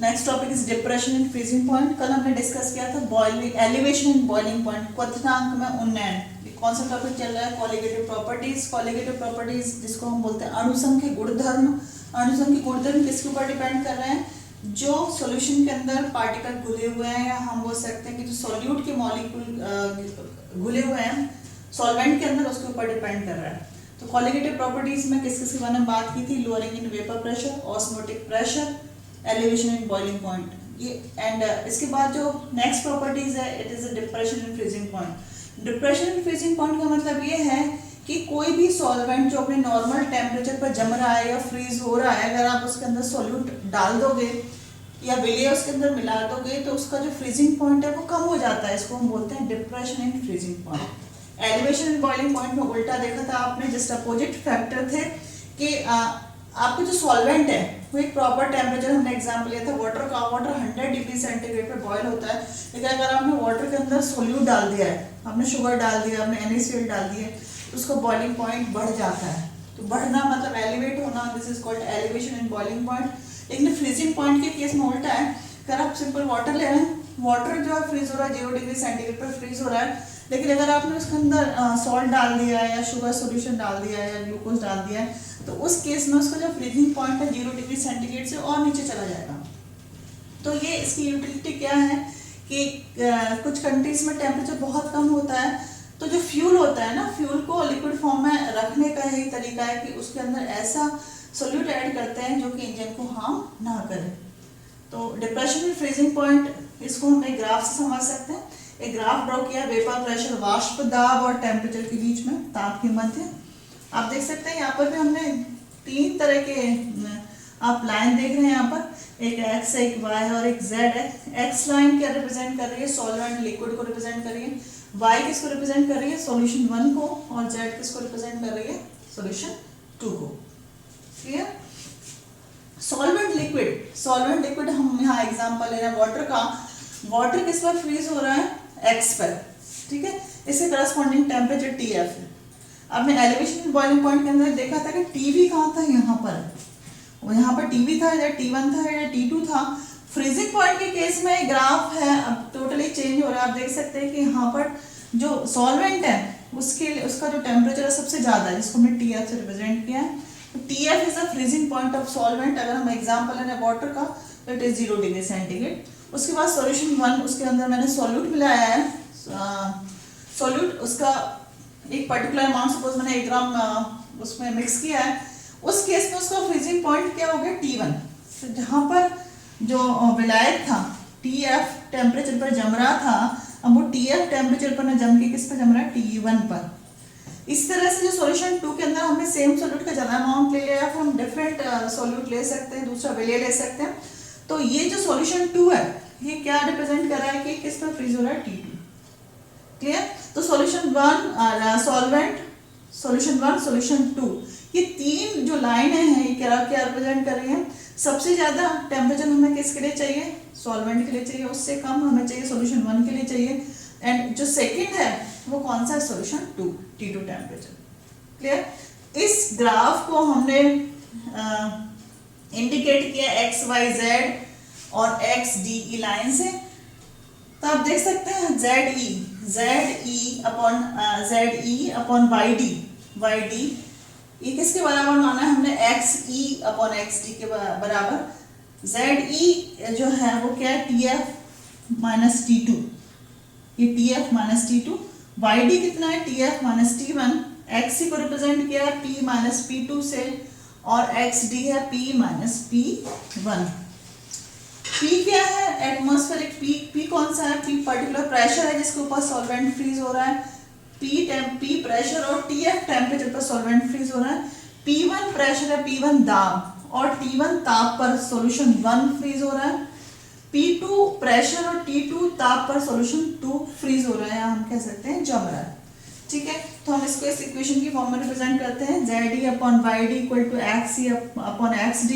Next topic is depression in freezing point. कल हमने discuss किया था boiling elevation in boiling point, क्वथनांक में उन्नयन। कौन सा टॉपिक चल रहा है? Colligative properties. कॉलिगेटिव प्रॉपर्टीज जिसको हम बोलते हैं अणुसंघ के गुणधर्म। अणुसंघ के गुणधर्म किसके ऊपर डिपेंड कर रहे हैं? जो सॉल्यूशन के अंदर पार्टिकल घुले हुए हैं, या हम बोल सकते हैं कि जो सॉल्यूट के मॉलिक्यूल घुले हुए हैं सॉल्वेंट के अंदर, उसके ऊपर डिपेंड कर रहा है। तो कॉलिगेटिव प्रॉपर्टीज में किस किस के बारे में बात की थी? Lowering in vapour pressure, osmotic pressure, elevation in boiling point, ये एंड इसके बाद जो नेक्स्ट प्रॉपर्टीज है it is a depression in freezing point. Depression in freezing point का मतलब ये है कि कोई भी सॉल्वेंट जो अपने नॉर्मल टेम्परेचर पर जम रहा है या फ्रीज हो रहा है, अगर आप उसके अंदर सॉल्यूट डाल दोगे या विलेय उसके अंदर मिला दोगे तो उसका जो फ्रीजिंग पॉइंट है वो कम हो जाता है। इसको हम बोलते हैं depression in freezing point. Elevation in boiling point में उल्टा देखा था आपने, जस्ट अपोजिट फैक्टर थे कि आपको जो सॉल्वेंट है वो एक प्रॉपर टेम्परेचर, हमने एग्जांपल लिया था वाटर का। वाटर 100 डिग्री सेंटीग्रेड पे बॉयल होता है, लेकिन अगर आपने वाटर के अंदर सोल्यूट डाल दिया है, आपने शुगर डाल दिया, आपने NaCl डाल दिया, तो उसका बॉइलिंग पॉइंट बढ़ जाता है। तो बढ़ना मतलब एलिवेट होना, this is called elevation in boiling point. लेकिन फ्रीजिंग पॉइंट के केस में उल्टा है। अगर आप सिंपल वाटर ले रहे हैं, वाटर जो है फ्रीज हो रहा है 0 डिग्री सेंटीग्रेड पर फ्रीज हो रहा है, लेकिन अगर आपने उसके अंदर सॉल्ट डाल दिया है या शुगर सॉल्यूशन डाल दिया है या ग्लूकोज डाल दिया है, तो उस केस में उसका जो फ्रीजिंग पॉइंट है 0 डिग्री सेंटीग्रेड से और नीचे चला जाएगा। तो ये इसकी यूटिलिटी क्या है कि कुछ कंट्रीज में टेम्परेचर बहुत कम होता है, तो जो फ्यूल होता है ना, फ्यूल को लिक्विड फॉर्म में रखने का यही तरीका है कि उसके अंदर ऐसा सोल्यूट ऐड करते हैं जो कि इंजन को हार्म ना करे। तो डिप्रेशन इन फ्रीजिंग पॉइंट, इसको हम एक ग्राफ से समझ सकते हैं। एक ग्राफ ड्रॉ किया वेपर प्रेशर, वाष्प दाब और टेम्परेचर के बीच में, ताप के मध्य। आप देख सकते हैं यहाँ पर भी हमने 3 तरह के आप लाइन देख रहे हैं यहाँ पर, एक x है, एक y है और एक z है। x लाइन क्या रिप्रेजेंट कर रही है? सॉल्वेंट लिक्विड को रिप्रेजेंट कर रही है। y किसको रिप्रेजेंट कर रही है? सॉल्यूशन 1 को। और z किसको रिप्रेजेंट कर रही है? सॉल्यूशन 2 को। Clear? Solvent liquid, solvent liquid हम यहाँ एग्जांपल ले रहे हैं वाटर का। वाटर किस पर फ्रीज हो रहा है? x पर, ठीक है। इसके करस्पॉन्डिंग टेम्परेचर TF है। आपने एलिवेशन बॉइलिंग पॉइंट के अंदर देखा था कि TV कहाँ था? यहाँ पर, और यहाँ पर TV था, इधर T1 था, इधर T2 था। फ्रीजिंग पॉइंट के केस में ग्राफ है अब टोटली चेंज हो रहा है। आप देख सकते हैं कि यहाँ पर जो सॉल्वेंट है उसका जो टेम्परेचर है सबसे ज्यादा है, जिसको हमने TF से रिप्रेजेंट किया है। तो TF is the freezing point of solvent. अगर हम एग्जाम्पल लें वाटर का, तो इट इज 0 डिग्री सेंटीग्रेड। उसके बाद सॉल्यूशन 1, उसके अंदर मैंने सॉल्यूट मिलाया है। सॉल्यूट उसका एक पर्टिकुलर अमाउंट, सपोज मैंने 1 ग्राम उसमें मिक्स किया है, उस केस में उसका फ्रीजिंग पॉइंट क्या हो गया? T1। तो जहाँ पर जो विलायक था TF टेम्परेचर पर जम रहा था, अब वो TF टेम्परेचर पर न जम के किस पर जम रहा है? T1 पर। इस तरह से जो सॉल्यूशन 2 के अंदर हमने सेम सॉल्यूट का ज्यादा अमाउंट ले लिया, या फिर हम डिफरेंट सॉल्यूट ले सकते हैं, दूसरा विलेय ले सकते हैं। तो ये जो सॉल्यूशन 2 है ये क्या रिप्रेजेंट कर रहा है कि किस पर फ्रीज हो रहा है? T2। क्लियर? तो सॉल्यूशन 1 सॉल्वेंट, सॉल्यूशन 1, सॉल्यूशन 2, ये 3 जो लाइनें हैं ये क्या क्या रिप्रेजेंट कर रही हैं? सबसे ज्यादा टेम्परेचर हमें किसके लिए चाहिए? सॉल्वेंट के लिए चाहिए। उससे कम हमें चाहिए सॉल्यूशन 1 के लिए चाहिए। एंड जो सेकंड है वो कौन सा है? Solution 2, T2 temperature. क्लियर? इस ग्राफ को हमने इंडिकेट किया x, y, z और x, d, e लाइन से। तो आप देख सकते हैं ZE अपॉन YD, ये किसके बराबर माना है हमने? XE अपॉन XD के बराबर। ZE जो है वो क्या है? TF माइनस T2, ये TF माइनस T2। YD कितना है? TF minus T1। XC को रिप्रेजेंट किया है P माइनस P2 से, और XD है P माइनस P1। P क्या है? एटमॉस्फेरिक P कौन सा है? P पर्टिकुलर प्रेशर है जिसके ऊपर सॉल्वेंट फ्रीज हो रहा है। P प्रेशर और TF टेम्परेचर पर सॉल्वेंट फ्रीज हो रहा है। P1 प्रेशर है, P1 दाब, और T1 ताप पर सॉल्यूशन 1 फ्रीज हो रहा है। P2 प्रेशर और T2 ताप पर सॉल्यूशन 2 फ्रीज हो रहा है, हम कह सकते हैं जम रहा है। ठीक है, तो हम इसको इस इक्वेशन की फॉर्म में रिप्रेजेंट करते हैं। ZE upon YD equal to XE upon XD।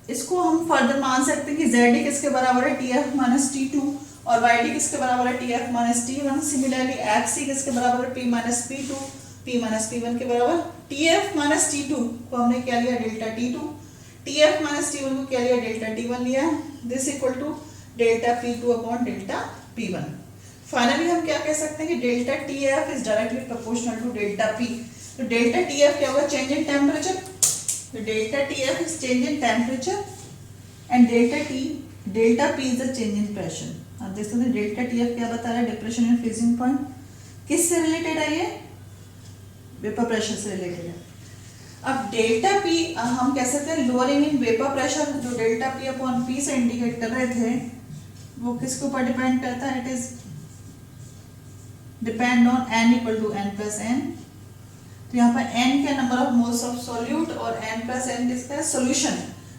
इसको हम फर्दर मान सकते हैं कि ZD किसके बराबर है? TF माइनस T2, और YD किसके बराबर है? TF minus T1। Similarly XC किसके बराबर है? P minus P2, P minus P1 के बराबर। TF माइनस T2 को हमने क्या लिया? Delta T2। TF minus T1 को क्या लिया, डेल्टा T1 लिया, this equal to delta P2 upon delta P1। Finally हम क्या कह सकते हैं कि delta TF is directly proportional to delta P। तो डेल्टा TF क्या होगा, चेंज इन टेम्परेचर, तो delta TF is change in temperature and delta P is the change in pressure. आप देख सकते हैं डेल्टा TF क्या बता रहा है, डिप्रेशन एंड फ्रीजिंग पॉइंट, किससे रिलेटेड है ये, वेपर प्रेशर से रिलेटेड है। अब डेल्टा P हम कह सकते हैं लोअरिंग इन वेपर प्रेशर, जो डेल्टा P अपॉन P से इंडिकेट कर रहे थे वो किसके ऊपर डिपेंड करता है, it is depend on n equal to n plus n। तो यहाँ पर n क्या, number of moles of solute, और n प्लस n किसका है,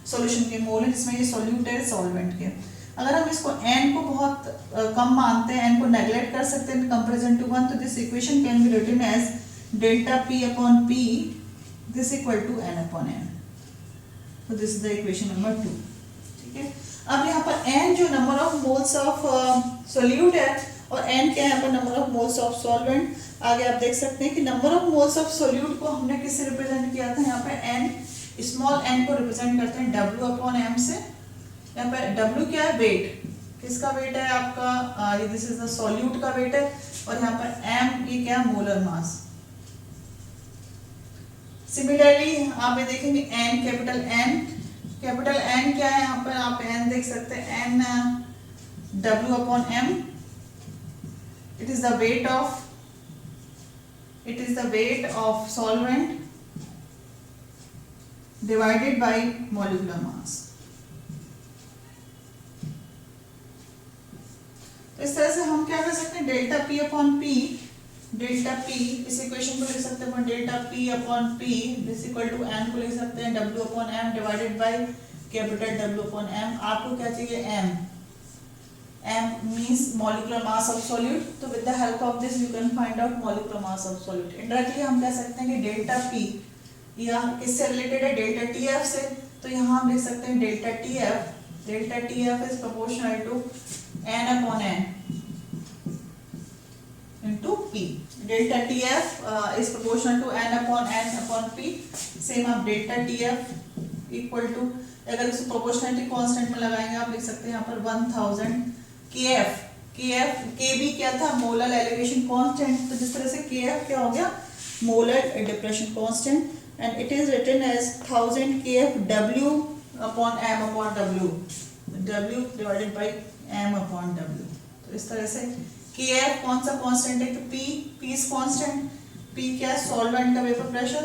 सॉल्यूशन के मोल है, जिसमें ये सॉल्यूट है सॉल्वेंट के। अगर हम इसको n को बहुत कम मानते हैं, n को नेग्लेक्ट कर सकते हैं कंपैरिजन टू 1, तो this equation can be written as delta P upon P this equal to n upon n। तो this is the equation number 2। ठीक है, अब यहाँ पर n जो number of moles of solute है और n क्या है यहाँ पर, number of moles of solvent. आगे आप देख सकते हैं कि number of moles of solute को हमने किससे रिप्रेजेंट किया था, यहाँ पे n, स्मॉल n को रिप्रेजेंट करते हैं w अपॉन m से। यहाँ पर w क्या है, वेट, किसका वेट है आपका, ये दिस इज द सॉल्यूट का वेट है, और यहाँ पर m ये क्या है, मोलर मास। सिमिलरली आप ये देखेंगे n, कैपिटल N क्या है, यहाँ पर आप n देख सकते हैं, n w upon m, it is the weight of solvent divided by molecular mass। तो इस तरह से हम क्या कर सकते हैं, delta P upon P, delta P इस इक्वेशन को लिख सकते हैं delta P upon P this equal to n को लिख सकते हैं W upon m divided by capital W upon m। आपको क्या चाहिए, m means molecular mass of solute, तो with the help of this you can find out molecular mass of solute। indirectly हम कह सकते हैं कि डेल्टा P यह किससे रिलेटेड है, डेल्टा TF से। तो यहाँ हम लिख सकते हैं delta TF is proportional to n upon n into P। Delta TF is proportional to n upon P। Same आप डेल्टा TF इक्वल टू, अगर इसको प्रोपोर्शनलिटी कांस्टेंट में लगाएंगे आप लिख सकते हैं यहाँ पर 1000 Kb क्या था, मोलर एलिवेशन कांस्टेंट। तो जिस तरह से Kf क्या हो गया, molar depression constant, and it is written as 1000 Kf W upon m upon W divided by m upon W। तो इस तरह से Kf कौन सा कांस्टेंट है, P इज कांस्टेंट, P क्या है, सॉल्वेंट का vapour pressure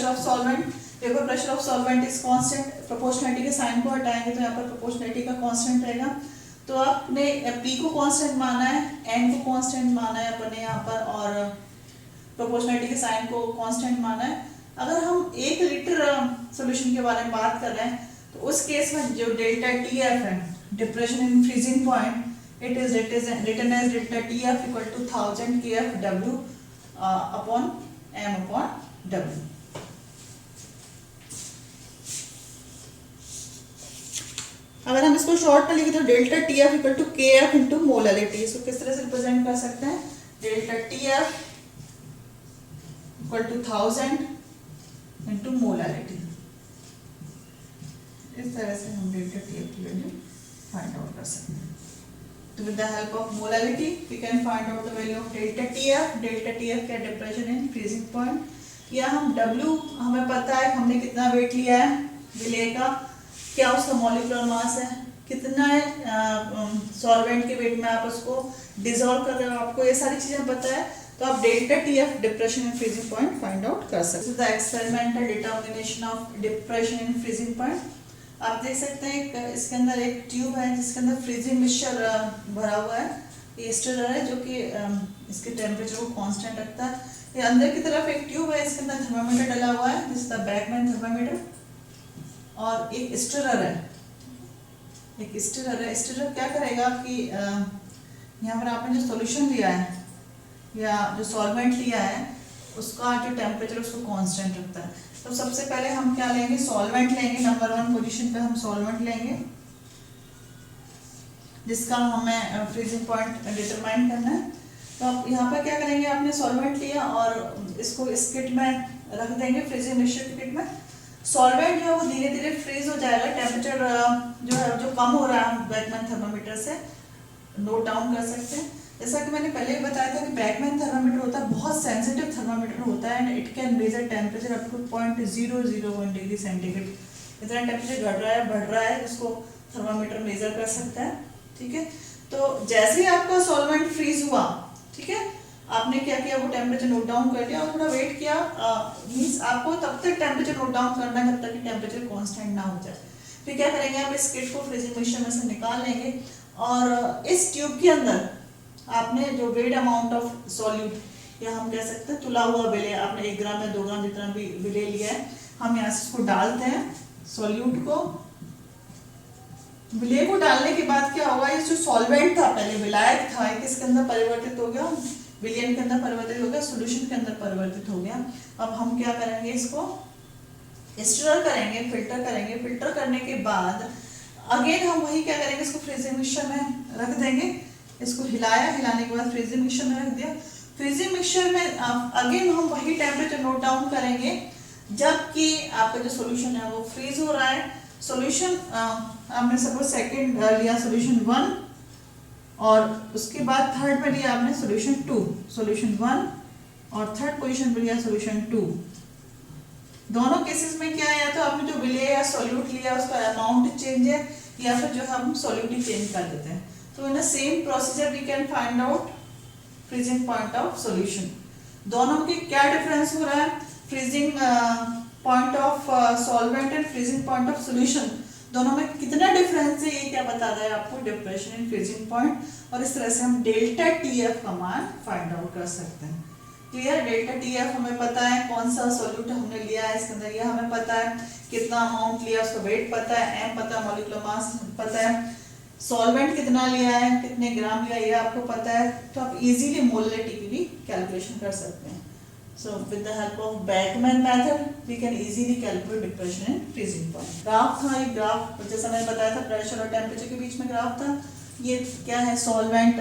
of solvent, vapour pressure of solvent is constant. Proportionality के साइन को हटाएंगे तो यहाँ पर प्रोपोर्शनलिटी का कांस्टेंट रहेगा। तो आपने P को कांस्टेंट माना है, N को कांस्टेंट माना है अपने यहाँ पर, और प्रोपोर्शनलिटी के साइन को कांस्टेंट माना है। अगर हम 1 लीटर सॉल्यूशन के बारे में बात कर रहे हैं तो उस केस में जो डेल्टा TF है, depression in freezing point, it is written as delta TF equal to 1000 Kf W upon m upon W। अगर हम इसको शॉर्ट में लिखे तो delta TF equal to KF into molarity. इसको किस तरह से रिप्रेजेंट कर सकते हैं, delta TF equal to 1000 into molarity. इस तरह से हम डेल्टा TF की वैल्यू फाइंड आउट कर सकते हैं। तो with the help of molarity we can find out the value of delta TF क्या, डिप्रेशन इन फ्रीजिंग पॉइंट, या हम W हमें पता है हमने कितना वेट लिया है विलेय का, क्या उसका मॉलिक्यूलर मास है, कितना है सॉल्वेंट के वेट में आप उसको डिसॉल्व कर रहे हो, आपको ये सारी चीजें पता है, तो आप delta TF depression in freezing point find out कर सकते हैं। The experimental determination of depression in freezing point. आप देख सकते हैं इसके अंदर एक ट्यूब है जिसके अंदर फ्रीजिंग मिक्सचर भरा हुआ है, ये स्टिरर है जो कि इसके टेम्परेचर को कांस्टेंट रखता है। ये अंदर की तरफ एक ट्यूब है, इसके अंदर थर्मामीटर डला हुआ है, this is the Beckmann thermometer, और एक स्टिरर है, स्टिरर क्या करेगा कि यहाँ पर आपने जो सॉल्यूशन लिया है या जो सॉल्वेंट लिया है उसका जो टेम्परेचर उसको कांस्टेंट रखता है। तो सबसे पहले हम क्या लेंगे, सॉल्वेंट लेंगे, नंबर 1 पोजीशन पे हम सॉल्वेंट लेंगे जिसका हमें फ्रीजिंग पॉइंट डिटरमाइन करना है। तो आप यहाँ पर क्या करेंगे, आपने सॉल्वेंट लिया और इसको इस किट में रख देंगे, फ्रीजिंग मिक्सचर की किट में। सॉल्वेंट जो है वो धीरे धीरे फ्रीज हो जाएगा, टेम्परेचर जो है जो कम हो रहा है हम बैकमैन थर्मामीटर से नोट डाउन कर सकते हैं। जैसा कि मैंने पहले ही बताया था कि बैकमैन थर्मामीटर होता है बहुत सेंसिटिव थर्मामीटर होता है and it can measure temperature up to 0.001 degree centigrade. इतना टेम्परेचर घट रहा है बढ़ रहा है उसको थर्मामीटर मेजर कर सकता है। ठीक है, तो जैसे ही आपका सॉल्वेंट फ्रीज हुआ, ठीक है, आपने क्या किया वो टेम्परेचर नोट डाउन कर लिया और थोड़ा वेट किया, मींस आपको तब तक टेम्परेचर नोट डाउन करना है जब तक कि टेम्परेचर कांस्टेंट ना हो जाए। फिर क्या करेंगे, आप इस किट को फ्रीजिंग मिक्सचर में से निकाल लेंगे और इस ट्यूब के अंदर आपने जो वेट अमाउंट ऑफ सॉल्यूट या हम कह सकते हैं तुला हुआ विलेय, आपने 1 ग्राम या 2 ग्राम जितना भी विलेय लिया है, हम यहाँ से इसको डालते हैं सॉल्यूट को। विलेय को डालने के बाद क्या होगा, ये जो सॉल्वेंट था पहले विलायक था, किसके अंदर परिवर्तित हो गया, विलयन के अंदर परिवर्तित हो गया, सॉल्यूशन के अंदर परिवर्तित हो गया। अब हम क्या करेंगे, इसको स्टर करेंगे, फिल्टर करेंगे। फिल्टर करने के बाद अगेन हम वही क्या करेंगे, इसको फ्रीजिंग मिक्सचर में रख देंगे। इसको हिलाया, हिलाने के बाद फ्रीजिंग मिक्सचर में रख दिया। फ्रीजिंग मिक्सचर में अगेन हम वही टेम्परेचर नोट डाउन करेंगे जबकि आपका जो सॉल्यूशन है वो फ्रीज हो रहा है। सॉल्यूशन आपने सपोज सेकंड लिया सॉल्यूशन 1 और उसके बाद थर्ड पे लिया आपने सॉल्यूशन 2, सॉल्यूशन 1 और थर्ड पोजीशन पे लिया सॉल्यूशन 2। दोनों केसेस में क्या है, या तो आपने जो विलेय या सॉल्यूट लिया उसका अमाउंट चेंज है या फिर जो हम सॉल्यूट ही चेंज कर देते हैं। तो in the same procedure we can find out freezing point of solution. दोनों के क्या डिफरेंस हो रहा है, freezing point of solvent and freezing point of solution, दोनों में कितना डिफरेंस है ये क्या बताता है आपको, डिप्रेशन इन फ्रीजिंग पॉइंट। और इस तरह से हम डेल्टा टीएफ का मान फाइंड आउट कर सकते हैं। क्लियर, डेल्टा टीएफ हमें पता है कौन सा सॉल्यूट हमने लिया है इसके अंदर, ये हमें पता है कितना अमाउंट लिया, उसका वेट पता है, एम पता है, मॉलिक्यूलर मास पता है, सॉल्वेंट कितना लिया है, कितने ग्राम लिया ये आपको पता है, तो आप इजीली मोलरिटी की भी कैलकुलेशन कर सकते हैं। So with the help of Beckman method, we can easily calculate depression in freezing point. Graph था, ये ग्राफ जैसा मैंने बताया था प्रेशर और टेम्परेचर के बीच में ग्राफ था। ये क्या है, सॉल्वेंट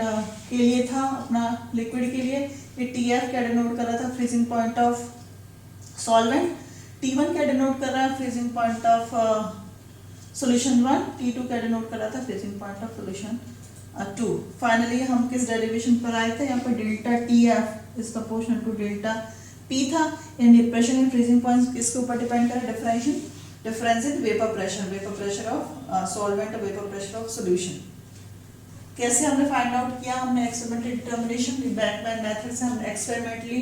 के लिए था, अपना लिक्विड के लिए। ये TF क्या डिनोट कर रहा था, freezing point of solvent. T1 क्या डिनोट कर रहा है, freezing point of solution 1। T2 क्या डिनोट कर रहा था, freezing point of solution 2। Finally हम किस डेरिवेशन पर आए थे, यहाँ पर delta TF is proportional to delta P था। इन डिप्रेशन इन फ्रीजिंग पॉइंट्स किसके ऊपर डिपेंड करे, difference in vapour pressure of solvent और वेपर प्रेशर ऑफ सॉल्यूशन। कैसे हमने फाइंड आउट किया, हमने एक्सपेरिमेंटल डिटर्मिनेशन बैकमैन मेथड से हमने एक्सपेरिमेंटली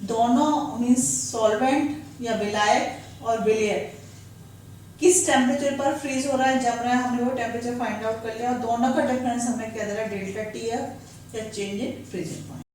दोनों मींस सॉल्वेंट या विलायक और विलेय किस टेम्परेचर पर फ्रीज हो रहा है, जम रहा है, हमने वो टेम्परेचर फाइंड आउट कर लिया और दोनों का डिफरेंस हमें क्या दे रहा है, डेल्टा TF या चेंज इन फ्रीजिंग पॉइंट।